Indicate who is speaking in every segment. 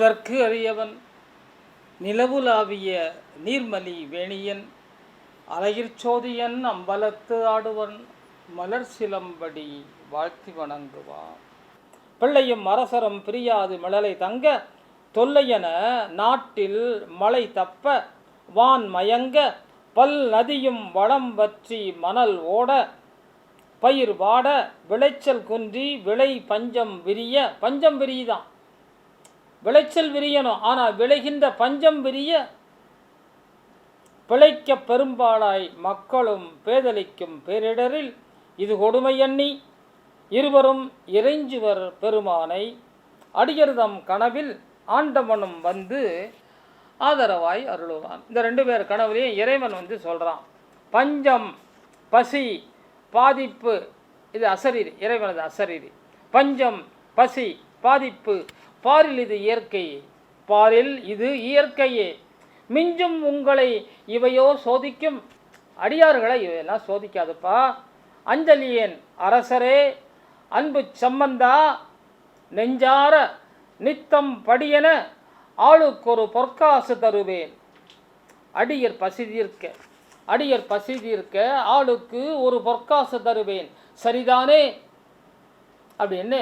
Speaker 1: ஓதற்கு அறியவன் நிலவுலாவிய நீர்மலி வேணியன் அலையிற்சோதியன் அம்பலத்து ஆடுவன் மலர் சிலம்படி வாழ்த்தி வணங்குவான். பிள்ளையும் அரசரும் பிரியாது மிளலை தங்க தொல்லையென நாட்டில் மழை தப்ப வான் மயங்க பல் நதியும் வளம் வற்றி மணல் ஓட பயிர் வாட விளைச்சல் குன்றி விளை பஞ்சம் விரிய. பஞ்சம் விரியுதான், விளைச்சல் விரியணும், ஆனால் விளைகின்ற பஞ்சம் விரிய. பிழைக்க பெரும்பாலாய் மக்களும் பேதலிக்கும் பேரிடரில் இது கொடுமை எண்ணி இருவரும் இறைஞ்சுவர் பெருமானை அடியர்தம் கனவில் ஆண்டவனும் வந்து ஆதரவாய் அருளுவான். இந்த 2 பேர் கனவுலையும் இறைவன் வந்து சொல்கிறான். பஞ்சம், பசி, பாதிப்பு, இது அசரீரி, இறைவனது அசரீரி. பஞ்சம், பசி, பாதிப்பு, பாரில் இது இயற்கை, பாரில் இது இயற்கையே. மிஞ்சும் உங்களை இவையோ சோதிக்கும், அடியார்களை இவையெல்லாம் சோதிக்காதுப்பா. அஞ்சலியேன் அரசரே அன்பு சம்பந்தா நெஞ்சார நித்தம் படியென ஆளுக்கொரு பொற்காசு தருவேன். அடியர் பசி தீர்க்க ஆளுக்கு ஒரு பொற்காசு தருவேன், சரிதானே அப்படின்னு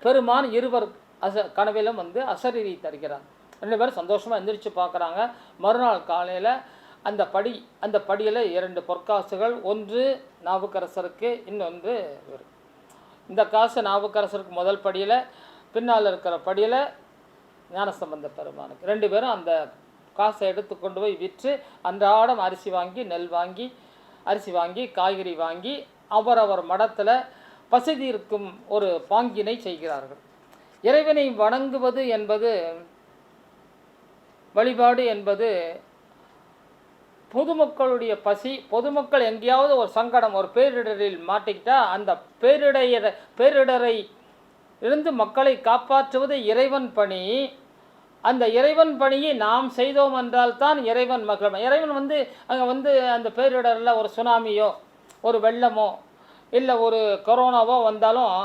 Speaker 1: பெருமான் இருவர் கனவிலும் வந்து அசரீரி தருகிறார். 2 பேரும் சந்தோஷமாக எந்திரிச்சு பார்க்குறாங்க. மறுநாள் காலையில் அந்த படியில் 2 பொற்காசுகள், ஒன்று நாவுக்கரசருக்கு, இன்னொன்று இவர். இந்த காசு நாவுக்கரசருக்கு முதல் படியில், பின்னால் இருக்கிற படியில் ஞானசம்பந்த பெருமானுக்கு. 2 பேரும் அந்த காசை எடுத்து கொண்டு போய் விற்று அன்றாடம் அரிசி வாங்கி, நெல் வாங்கி, அரிசி வாங்கி, காய்கறி வாங்கி அவரவர் மடத்தில் பசிதி இருக்கும் ஒரு பாங்கினை செய்கிறார்கள். இறைவனை வணங்குவது என்பது, வழிபாடு என்பது பொதுமக்களுடைய பசி. பொதுமக்கள் எங்கேயாவது ஒரு சங்கடம், ஒரு பேரிடரில் மாட்டிக்கிட்டால் அந்த பேரிடரை இருந்து மக்களை காப்பாற்றுவது இறைவன் பணி. அந்த இறைவன் பணியை நாம் செய்தோம் என்றால் தான் இறைவன் இறைவன் வந்து அங்கே வந்து அந்த பேரிடரில் ஒரு சுனாமியோ ஒரு வெள்ளமோ இல்லை ஒரு கொரோனாவோ வந்தாலும்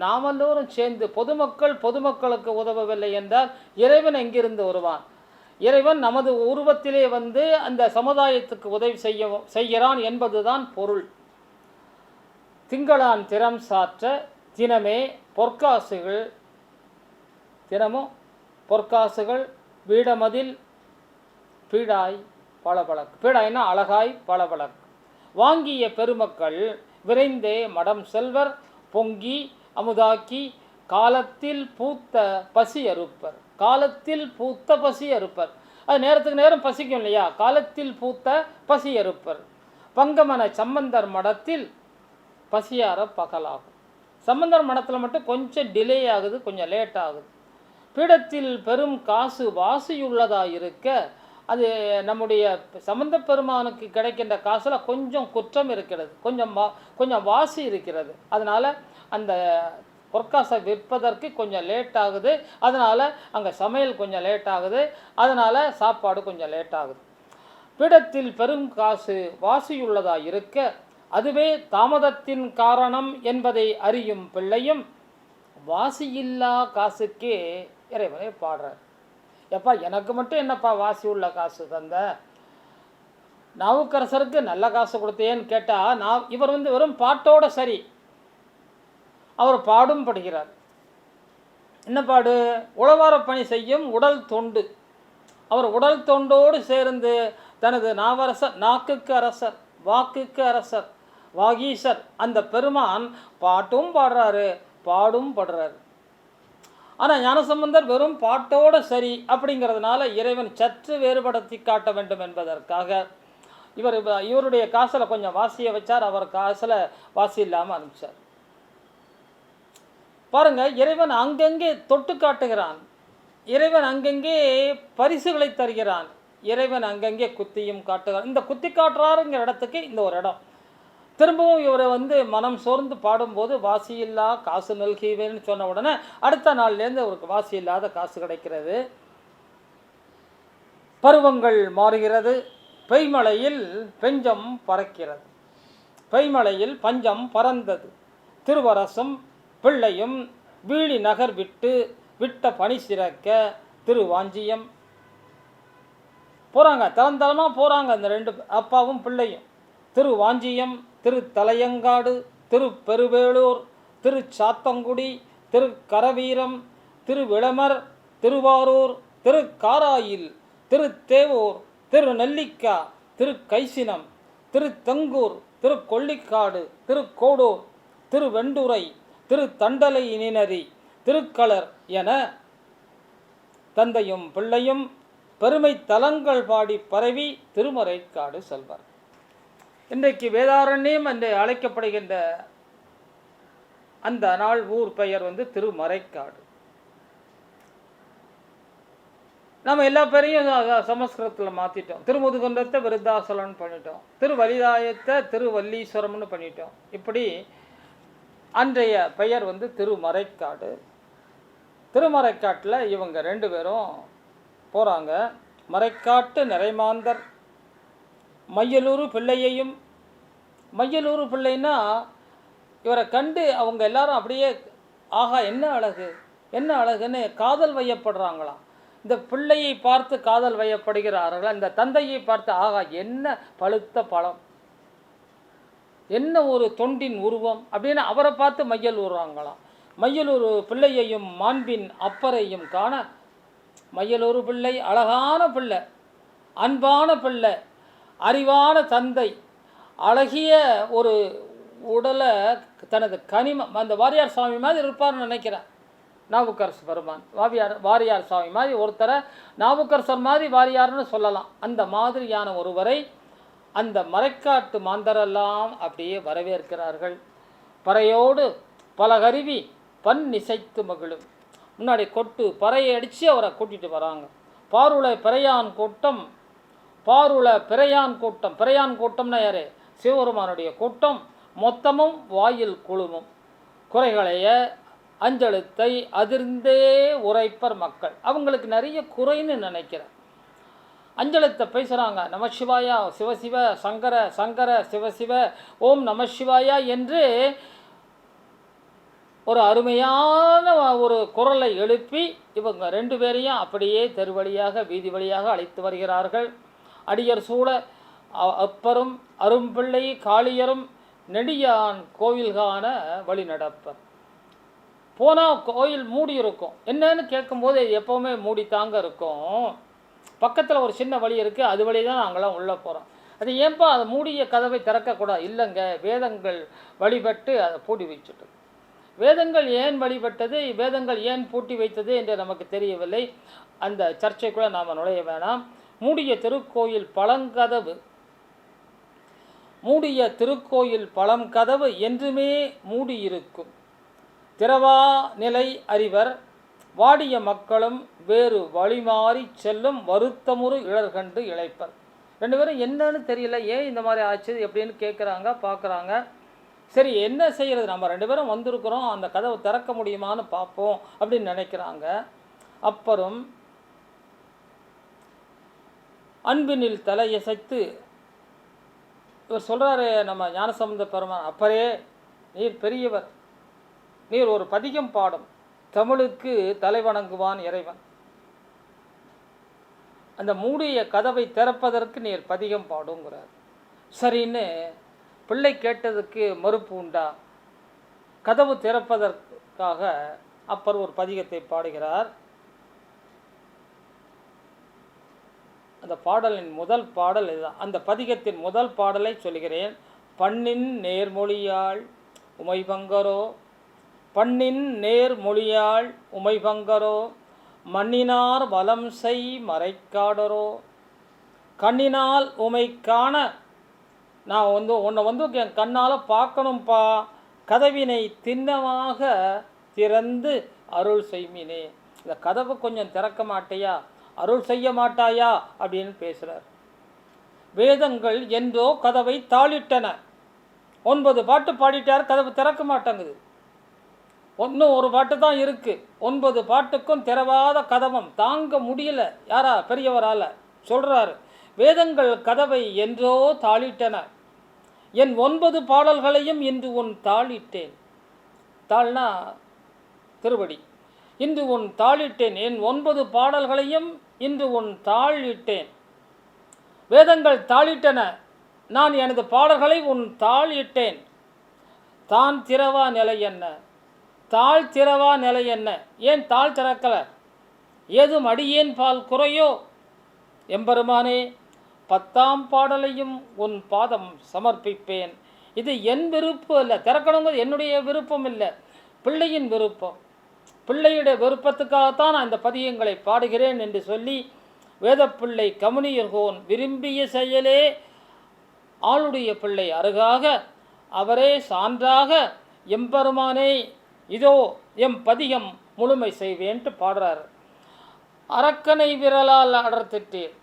Speaker 1: நாம் எல்லோரும் சேர்ந்து பொதுமக்களுக்கு உதவவில்லை என்றால் இறைவன் எங்கிருந்து வருவான்? இறைவன் நமது உருவத்திலே வந்து அந்த சமுதாயத்துக்கு உதவி செய்கிறான் என்பதுதான் பொருள். திங்களான் திறம் சாற்ற தினமே பொற்காசுகள் வீடமதில் பீடாய் பளபளக்கு. பீடாய்னா அழகாய் பளபளக்கு. வாங்கிய பெருமக்கள் விரைந்தே மடம் செல்வர் பொங்கி அமுதாக்கி காலத்தில் பூத்த பசி அறுப்பர். காலத்தில் பூத்த பசி அறுப்பர், அது நேரத்துக்கு நேரம் பசிக்கும் இல்லையா? காலத்தில் பூத்த பசி அறுப்பர். பங்கமன சம்பந்தர் மடத்தில் பசியார பகலாகும். சம்பந்தர் மடத்தில் மட்டும் கொஞ்சம் டிலே ஆகுது, கொஞ்சம் லேட் ஆகுது. பீடத்தில் பெரும் காசு வாசியுள்ளதாக இருக்க, அது நம்முடைய சம்பந்த பெருமானுக்கு கிடைக்கின்ற காசில் கொஞ்சம் குற்றம் இருக்கிறது, கொஞ்சம் வாசி இருக்கிறது. அதனால் அந்த பொற்காசை விற்பதற்கு கொஞ்சம் லேட் ஆகுது. அதனால் அங்கே சமையல் கொஞ்சம் லேட் ஆகுது. அதனால் சாப்பாடு கொஞ்சம் லேட் ஆகுது. பீடத்தில் பெரும் காசு வாசியுள்ளதாக இருக்க அதுவே தாமதத்தின் காரணம் என்பதை அறியும் பிள்ளையும் வாசியில்லா காசுக்கே இறைவனை பாடுறார். எப்பா எனக்கு மட்டும் என்னப்பா வாசி உள்ள காசு தந்த? நாவுக்கரசருக்கு நல்ல காசு கொடுத்தேன்னு கேட்டால் இவர் வந்து வெறும் பாட்டோட சரி, அவர் பாடும் படுகிறார். என்ன பாடு? உழவார பணி செய்யும் உடல் தொண்டு. அவர் உடல் தொண்டோடு சேர்ந்து தனது நாக்குக்கு அரசர், வாக்குக்கு அரசர், வாகீசர் அந்த பெருமான் பாட்டும் பாடுறாரு, பாடும் படுறாரு. ஆனால் ஞானசம்பந்தர் வெறும் பாட்டோடு சரி அப்படிங்கிறதுனால இறைவன் சற்று வேறுபடுத்தி காட்ட வேண்டும் என்பதற்காக இவருடைய காசில் கொஞ்சம் வாசியை வச்சார், அவர் காசில் வாசி இல்லாமல் அனுப்பிச்சார். பாருங்க, இறைவன் அங்கங்கே தொட்டு காட்டுகிறான், இறைவன் அங்கங்கே பரிசுகளை தருகிறான், இறைவன் அங்கங்கே குத்தியும் காட்டுகிறான். இந்த குத்தி காட்டுறாருங்கிற இடத்துக்கு இந்த ஒரு இடம். திரும்பவும் இவரை வந்து மனம் சோர்ந்து பாடும்போது வாசியில்லா காசு நல்கிவேன்னு சொன்ன உடனே அடுத்த நாள்லேருந்து அவருக்கு வாசி இல்லாத காசு கிடைக்கிறது. பருவங்கள் மாறுகிறது. பெய்மழையில் பெஞ்சம் பறக்கிறது. பெய்மழையில் பஞ்சம் பறந்தது. திருவரசும் பிள்ளையும் வீழி நகர் விட்ட பனி சிறக்க திருவாஞ்சியம் போகிறாங்க, தளந்தளமாக போகிறாங்க அந்த ரெண்டு அப்பாவும் பிள்ளையும். திருவாஞ்சியம், திருத்தலையங்காடு, திருப்பெருவேளூர், திருச்சாத்தங்குடி, திருக்கரவீரம், திருவிளமர், திருவாரூர், திருக்காராயில், திருத்தேவூர், திருநெல்லிக்கா, திருக்கைசினம், திருத்தங்கூர், திருக்கொள்ளிக்காடு, திருக்கோடூர், திருவெண்டுரை, திருத்தண்டலை நினரி, திருக்களர் என தந்தையும் பிள்ளையும் பெருமை தலங்கள் பாடி பரவி திருமறைக்காடு செல்வர். இன்றைக்கு வேதாரண்யம் என்று அழைக்கப்படுகின்ற அந்த நாள் ஊர் பெயர் திருமறைக்காடு. நம்ம எல்லா பேரையும் சமஸ்கிருதத்தில் மாற்றிட்டோம். திருமுதுகுன்றத்தை விருத்தாசலம்னு பண்ணிட்டோம், திருவலிதாயத்தை திருவல்லீஸ்வரம்னு பண்ணிட்டோம். இப்படி அன்றைய பெயர் திருமறைக்காடு. திருமறைக்காட்டில் இவங்க ரெண்டு பேரும் போகிறாங்க. மறைக்காட்டு நிறைமாந்தர் மையலூர் பிள்ளையையும், மையலூர் பிள்ளைன்னா இவரை கண்டு அவங்க எல்லாரும் அப்படியே ஆகா என்ன அழகு என்ன அழகுன்னு காதல் வயப்படுறாங்களாம். இந்த பிள்ளையை பார்த்து காதல் வயப்படுகிறார்கள். இந்த தந்தையை பார்த்து ஆகா என்ன பழுத்த பழம், என்ன ஒரு தொண்டின் உருவம் அப்படின்னு அவரை பார்த்து மையல் ஊறுறாங்களாம். மையலூர் பிள்ளையையும் மாண்பின் அப்பரையும் காண, மையலூர் பிள்ளை அழகான பிள்ளை, அன்பான பிள்ளை, அறிவான தந்தை, அழகிய ஒரு உடலை தனது கனிமம், அந்த வாரியார் சாமி மாதிரி இருப்பார்னு நினைக்கிறேன். நாவுக்கரசு பெருமான் வாரியார் சாமி மாதிரி ஒருத்தரை நாவுக்கரசர் மாதிரி வாரியார்னு சொல்லலாம். அந்த மாதிரியான ஒருவரை அந்த மறைக்காட்டு மாந்தரெல்லாம் அப்படியே வரவேற்கிறார்கள். பறையோடு பலகருவி பண் இசைத்து மகிழும். முன்னாடி கொட்டு பறையை அடித்து அவரை கூட்டிகிட்டு வராங்க. பாருள பிறையான் கூட்டம், பாருள பிறையான் கூட்டம், பிறையான் கூட்டம்னா யார்? சிவபெருமானுடைய கூட்டம். மொத்தமும் வாயில் குழுமும் குறைகளைய அஞ்செழுத்தை அதிர்ந்தே உரைப்பர் மக்கள். அவங்களுக்கு நிறைய குறைன்னு நினைக்கிறேன். அஞ்செழுத்தை பேசுகிறாங்க. நமசிவாயா சிவசிவ சங்கர சங்கர சிவசிவ ஓம் நமசிவாயா என்று ஒரு அருமையான ஒரு குரலை எழுப்பி இவங்க ரெண்டு பேரையும் அப்படியே தெரு வழியாக வீதி வழியாக அழைத்து வருகிறார்கள். அடியர் சூழ அப்பரும் அரும்பிள்ளை காளியரும் நெடியான் கோவில் காண வழி நடப்பர். போனால் கோயில் மூடி இருக்கும். என்னன்னு கேட்கும்போது எப்போவுமே மூடித்தாங்க இருக்கும். பக்கத்தில் ஒரு சின்ன வழி இருக்குது, அது வழி தான் நாங்களாம் உள்ளே போகிறோம். அது ஏன்பா அதை மூடிய கதவை திறக்கக்கூடாது? இல்லைங்க, வேதங்கள் வழிபட்டு அதை பூட்டி வச்சுட்டு. வேதங்கள் ஏன் வழிபட்டது, வேதங்கள் ஏன் பூட்டி வைத்தது என்று நமக்கு தெரியவில்லை. அந்த சர்ச்சைக்குள்ளே நாம் நுழைய வேணாம். மூடிய திருக்கோயில் பழங்கதவு, மூடிய திருக்கோயில் பழங்கதவு என்றுமே மூடியிருக்கும். திறவா நிலை அறிவர் வாடிய மக்களும் வேறு வழிமாறி செல்லும் வருத்தமுறு இழற்கண்டு இழைப்பர். ரெண்டு பேரும் என்னன்னு தெரியல, ஏன் இந்த மாதிரி ஆச்சு எப்படின்னு கேட்குறாங்க, பார்க்குறாங்க. சரி என்ன செய்கிறது, நம்ம ரெண்டு பேரும் வந்திருக்கிறோம், அந்த கதவை திறக்க முடியுமான்னு பார்ப்போம் அப்படின்னு நினைக்கிறாங்க. அப்புறம் அன்பினில் தலையசைத்து இவர் சொல்கிறாரு நம்ம ஞானசம்பந்த பெருமான், அப்பரே நீர் பெரியவர், நீர் ஒரு பதிகம் பாடும், தமிழுக்கு தலைவணங்குவான் இறைவன், அந்த மூடிய கதவை திறப்பதற்கு நீர் பதிகம் பாடுங்கிறார். சரின்னு பிள்ளை கேட்டதுக்கு மறுப்பு உண்டா? கதவு திறப்பதற்காக அப்பர் ஒரு பதிகத்தை பாடுகிறார். அந்த பாடலின் முதல் பாடல் இதுதான். அந்த பதிகத்தின் முதல் பாடலை சொல்கிறேன். பண்ணின் நேர்மொழியாள் உமைபங்கரோ, பண்ணின் நேர்மொழியாள் உமைபங்கரோ, மண்ணினார் வலம் செய் மறைக்காடரோ, கண்ணினால் உமை காண நான் உன்னை என் கண்ணால் பார்க்கணும்ப்பா, கதவினை திண்ணமாக திறந்து அருள் செய்மினே. இந்த கதவை கொஞ்சம் திறக்க மாட்டையா, அருள் செய்ய மாட்டாயா அப்படின்னு பேசுகிறார். வேதங்கள் என்றோ கதவை தாளிட்டன. 9 பாட்டு பாடிட்டார், கதவு திறக்க மாட்டேங்குது. இன்னும் ஒரு பாட்டு தான் இருக்குது. 9 பாட்டுக்கும் திறவாத கதவம் தாங்க முடியல. யாரா? பெரியவரால் சொல்கிறாரு. வேதங்கள் கதவை என்றோ தாளிட்டன, என் 9 பாடல்களையும் இன்று உன் தாளிட்டேன். தாள்னா திருவடி. இன்று உன் தாளிட்டேன். என் 9 பாடல்களையும் இன்று உன் தாளிட்டேன். வேதங்கள் தாளிட்டன, நான் எனது பாடல்களை உன் தாளிட்டேன். தான் திறவா நிலை என்ன, தாழ் திறவா நிலை என்ன, ஏன் தாழ் திறக்கலை, ஏதும் அடியேன் பால் குறையோ? எம்பெருமானே, 10ஆம் பாடலையும் உன் பாதம் சமர்ப்பிப்பேன். இது என் விருப்பம் இல்லை, திறக்கணுங்கிறது என்னுடைய விருப்பம் இல்லை, பிள்ளையின் விருப்பம். பிள்ளையுடைய விருப்பத்துக்காகத்தான் நான் இந்த பதியங்களை பாடுகிறேன் என்று சொல்லி வேதப்பிள்ளை கமுனியர்கோன் விரும்பிய செயலே ஆளுடைய பிள்ளை அருகாக அவரே சான்றாக எம்பெருமானே இதோ எம் பதிகம் முழுமை செய்வேன்ட்டு பாடுறார். அரக்கனை விரலால் அடர்த்திட்டீர்.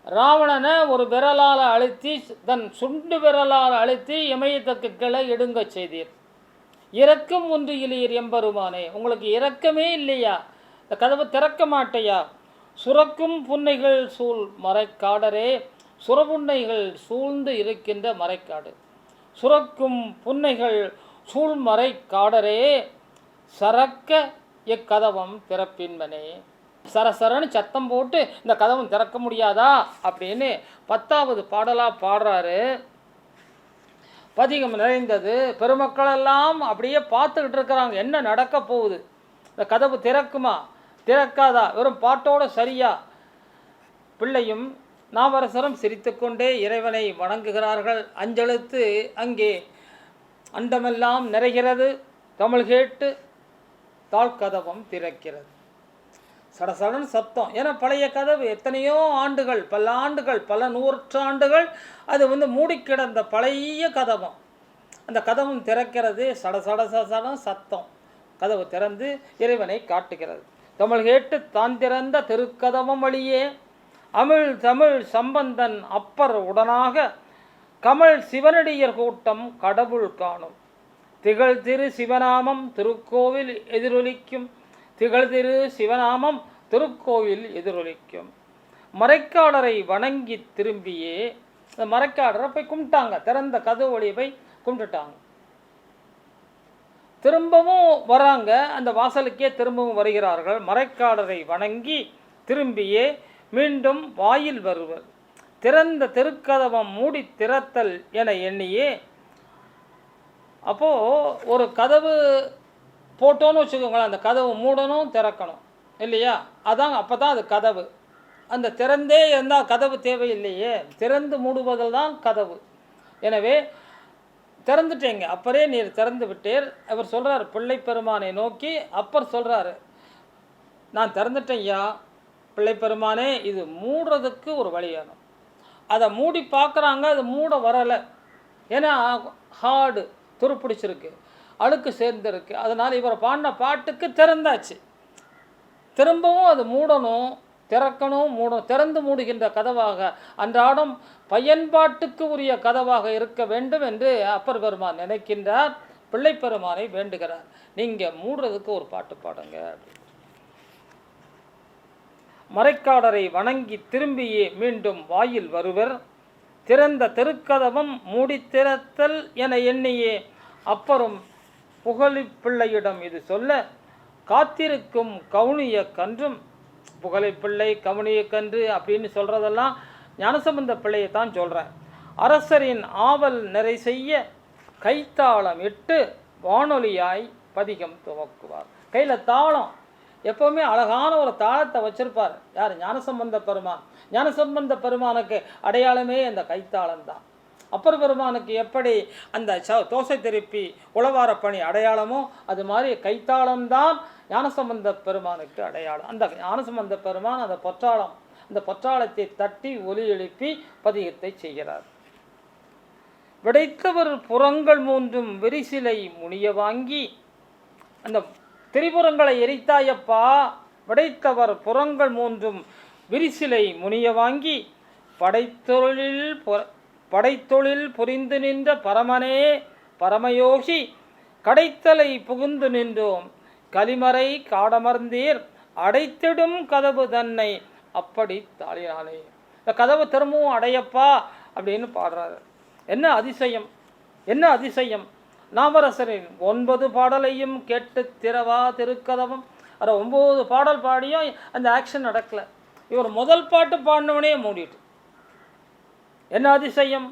Speaker 1: ராவணனை ஒரு விரலால் அழுத்தி, தன் சுண்டு விரலால் அழுத்தி இமயத்துக்கு கிளை எடுங்க செய்தீர். இரக்கம் ஒன்று இல்லையீர் எம்பெருமானே, உங்களுக்கு இரக்கமே இல்லையா? இந்த கதவு திறக்க மாட்டையா? சுரக்கும் புன்னைகள் சூழ் மறைக்காடரே, சுரபுன்னைகள் சூழ்ந்து இருக்கின்ற மறைக்காடு. சுரக்கும் புன்னைகள் சூழ்மறை காடரே, சரக்க இக்கதவம் திறப்பின்மனே. சரசரன்னு சத்தம் போட்டு இந்த கதவும் திறக்க முடியாதா அப்படின்னு 10ஆவது பாடலாக பாடுறாரு. பதிகம் நிறைந்தது. பெருமக்களெல்லாம் அப்படியே பார்த்துக்கிட்டு இருக்கிறாங்க, என்ன நடக்க போகுது, இந்த கதவு திறக்குமா திறக்காதா, வெறும் பாட்டோட சரியா? பிள்ளையும் நாவரசரும் சிரித்துக்கொண்டே இறைவனை வணங்குகிறார்கள். அஞ்செழுத்து அங்கே அண்டமெல்லாம் நிறைகிறது. தமிழ் கேட்டு தாழ்கதவம் திறக்கிறது. சடசடன் சத்தம். ஏன்னா பழைய கதவு எத்தனையோ ஆண்டுகள், பல ஆண்டுகள், பல நூற்றாண்டுகள் அது மூடி கிடந்த பழைய கதவம். அந்த கதவும் திறக்கிறது. சடசடம் சத்தம். கதவு திறந்து இறைவனை காட்டுகிறது. தமிழ் கேட்டு தான் திறந்த திருக்கதவம் வழியே அமிழ் தமிழ் சம்பந்தன் அப்பர் உடனாக கமல் சிவனடியர் கூட்டம் கடவுள் காணும். திகழ் திரு சிவநாமம் திருக்கோவில் எதிரொலிக்கும். திகழ் திரு சிவநாமம் திருக்கோவில் எதிரொலிக்கும். மறைக்காடரை வணங்கி திரும்பியே, அந்த மறைக்காடரை போய் கும்பிட்டாங்க. திறந்த கதவு வழியை போய் கும்பிட்டுட்டாங்க. திரும்பவும் வராங்க, அந்த வாசலுக்கே திரும்பவும் வருகிறார்கள். மறைக்காடரை வணங்கி திரும்பியே மீண்டும் வாயில் வருவர். திறந்த திருக்கதவம் மூடி திறத்தல் என எண்ணியே. அப்போது ஒரு கதவு போட்டோன்னு வச்சுக்கோங்களேன், அந்த கதவு மூடணும் திறக்கணும் இல்லையா? அதான் அப்போ தான் அது கதவு. அந்த திறந்தே இருந்தால் கதவு தேவையில்லையே, திறந்து மூடுவதில் தான் கதவு. எனவே திறந்துட்டேங்க, அப்பரே நீர் திறந்து விட்டீர். அவர் சொல்கிறார் பிள்ளை பெருமானை நோக்கி. அப்பர் சொல்கிறாரு, நான் திறந்துட்டேன் ஐயா பிள்ளை பெருமானே, இது மூடுறதுக்கு ஒரு வழி வேணும். அதை மூடி பார்க்குறாங்க, அது மூட வரலை. ஏன்னா ஹார்டு துருப்பிடிச்சிருக்கு, அழுக்கு சேர்ந்துருக்கு. அதனால் இவரை பாடின பாட்டுக்கு திறந்தாச்சு. திரும்பவும் அது மூடணும், திறக்கணும், மூடணும். திறந்து மூடுகின்ற கதவாக, அன்றாடம் பயன்பாட்டுக்கு உரிய கதவாக இருக்க வேண்டும் என்று அப்பர் பெருமான் நினைக்கின்றார். பிள்ளை பெருமானை வேண்டுகிறார், நீங்கள் மூடுறதுக்கு ஒரு பாட்டு பாடுங்க. மறைக்காடரை வணங்கி திரும்பியே மீண்டும் வாயில் வருவர். திறந்த திருக்கதவம் மூடி திறத்தல் என எண்ணியே அப்பரும் புகழிப்பிள்ளையிடம் இது சொல்ல காத்திருக்கும் கவுனிய கன்றும். புகழிப்பிள்ளை கவுனிய கன்று அப்படின்னு சொல்கிறதெல்லாம் ஞானசம்பந்த பிள்ளையை தான் சொல்கிறேன். அரசரின் ஆவல் நிறை செய்ய கைத்தாளம் இட்டு வானொலியாய் பதிகம் துவக்குவார். கையில் தாளம், எப்போவுமே அழகான ஒரு தாளத்தை வச்சுருப்பார். யார்? ஞானசம்பந்த பெருமான். ஞானசம்பந்த பெருமானுக்கு அடையாளமே அந்த கைத்தாளம்தான். அப்பர் பெருமானுக்கு எப்படி அந்த தோசை திருப்பி உளவார பணி அடையாளமோ, அது மாதிரி கைத்தாளம்தான் ஞானசம்பந்த பெருமானுக்கு அடையாளம். அந்த ஞானசம்பந்த பெருமான் அந்த பொற்றாளம், அந்த பொற்றாளத்தை தட்டி ஒலி எழுப்பி பதிகத்தை செய்கிறார். விடைத்தவர் புறங்கள் மூன்றும் விரிசிலை முனிய வாங்கி. அந்த திரிபுரங்களை எரித்தாயப்பா, விடைத்தவர் புறங்கள் மூன்றும் விரிசிலை முனிய வாங்கி படைத்தொழில் புரிந்து நின்ற பரமனே பரமயோகி கடைத்தலை புகுந்து நின்றோம் கலிமறை காடமர்ந்தீர் அடைத்திடும் கதவு தன்னை அப்படி தாளினானே. இந்த கதவு திரும்பவும் அடையப்பா அப்படின்னு பாடுறாரு. என்ன அதிசயம், என்ன அதிசயம்! நாவரசரின் 9 பாடலையும் கேட்டு திறவா திருக்கதவம். அதை 9 பாடல் பாடியும் அந்த ஆக்ஷன் நடக்கலை. இவர் முதல் பாட்டு பாடினவனே மூடிட்டு. என்ன அதிசயம்!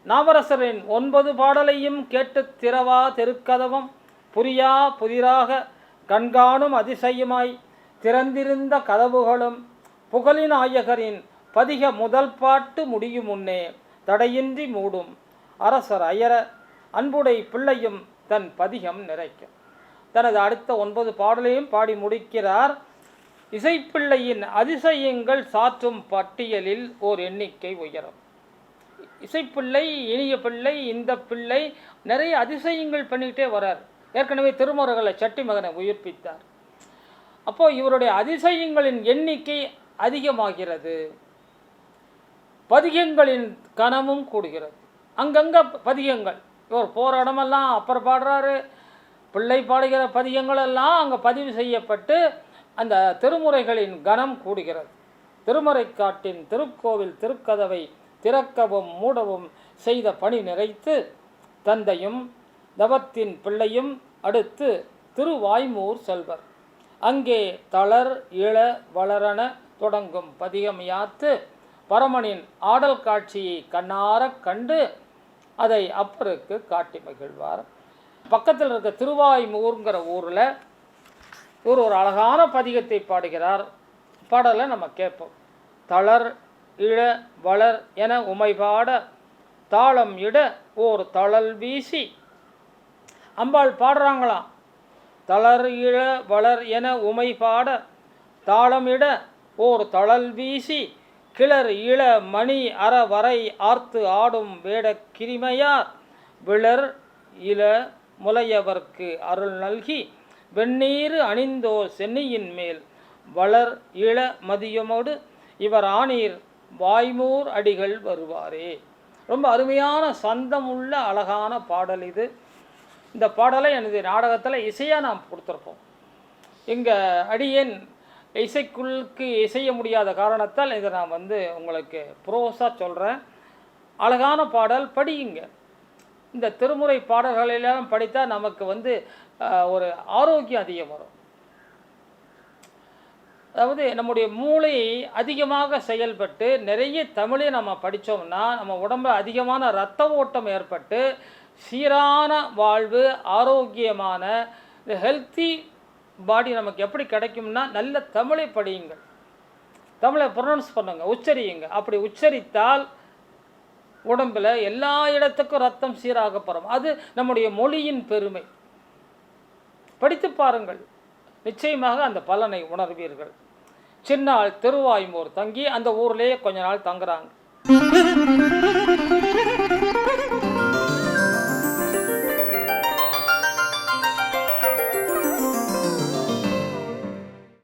Speaker 1: நாவரசரின் 9 பாடலையும் கேட்டு திறவா திருக்கதவம் புரியா புதிராக கண்காணும் அதிசயமாய் திறந்திருந்த கதவுகளும் புகழிநாயகரின் பதிக முதல் பாட்டு முடியும் முன்னே தடையின்றி மூடும் அரசர் அயர அன்புடை பிள்ளையும் தன் பதிகம் நிறைக்க. தனது அடுத்த 9 பாடலையும் பாடி முடிக்கிறார். இசைப்பிள்ளையின் அதிசயங்கள் சாற்றும் பட்டியலில் ஓர் எண்ணிக்கை உயரும். இசைப்பிள்ளை, இனிய பிள்ளை, இந்த பிள்ளை நிறைய அதிசயங்கள் பண்ணிக்கிட்டே வரார். ஏற்கனவே திருமுறைகளை சட்டி மகனை உயிர்ப்பித்தார். அப்போது இவருடைய அதிசயங்களின் எண்ணிக்கை அதிகமாகிறது, பதிகங்களின் கனமும் கூடுகிறது. அங்கங்கே பதிகங்கள், இவர் போகிற இடமெல்லாம் அப்புறம் பாடுறாரு. பிள்ளை பாடுகிற பதிகங்கள் எல்லாம் அங்கே பதிவு செய்யப்பட்டு அந்த திருமுறைகளின் கனம் கூடுகிறது. திருமறைக்காட்டின் திருக்கோவில் திருக்கதவை திறக்கவும் மூடவும் செய்த பணி நிறைத்து தந்தையும் தவத்தின் பிள்ளையும் அடுத்து திருவாய்மூர் செல்வர். அங்கே தளர் இள வளரன தொடங்கும் பதிகம் யாத்து பரமனின் ஆடல் காட்சியை கண்ணார கண்டு அதை அப்பருக்கு காட்டி மகிழ்வார். பக்கத்தில் இருக்க திருவாய்மூர்ங்கிற ஊரில் இவர் ஒரு அழகான பதிகத்தை பாடுகிறார். பாடலை நம்ம கேட்போம். தளர் இழ வளர் என உமைபாட தாளம் இட ஓர் தளல் வீசி. அம்பாள் பாடுறாங்களாம். தளர் இழ வளர் என உமைபாட தாளமிட ஓர் தளல் வீசி கிளர் இள மணி அற வரை ஆர்த்து ஆடும் வேட கிரிமையார் விளர் இள முலையவர்க்கு அருள் நல்கி வெந்நீர் அணிந்தோர் சென்னியின் மேல் வளர் இள மதியமோடு இவர் ஆணீர் வாய்மூர் அடிகள் வருவாரே. ரொம்ப அருமையான சந்தமுள்ள அழகான பாடல் இது. இந்த பாடலை எனது நாடகத்தில் இசையாக நாம் கொடுத்துருப்போம். இங்கே அடியேன் இசைக்குள்ளுக்கு இசைய முடியாத காரணத்தால் இதை நான் உங்களுக்கு ப்ரோஸாக சொல்கிறேன். அழகான பாடல், படியுங்க. இந்த திருமுறை பாடல்களெல்லாம் படித்தால் நமக்கு ஒரு ஆரோக்கியம் அதிகம் வரும். அதாவது நம்முடைய மூளை அதிகமாக செயல்பட்டு நிறைய தமிழை நம்ம படித்தோம்னா நம்ம உடம்புல அதிகமான இரத்த ஓட்டம் ஏற்பட்டு சீரான வாழ்வு, ஆரோக்கியமான இந்த ஹெல்த்தி பாடி நமக்கு எப்படி கிடைக்கும்னா நல்ல தமிழை படியுங்கள், தமிழை ப்ரொனவுன்ஸ் பண்ணுங்க, உச்சரியுங்க. அப்படி உச்சரித்தால் உடம்பில் எல்லா இடத்துக்கும் ரத்தம் சீராகப்படும். அது நம்முடைய மொழியின் பெருமை. படித்து பாருங்கள், நிச்சயமாக அந்த பலனை உணர்வீர்கள். சின்னாள் திருவாய்மூர் தங்கி அந்த ஊர்லேயே கொஞ்ச நாள் தங்குறாங்க.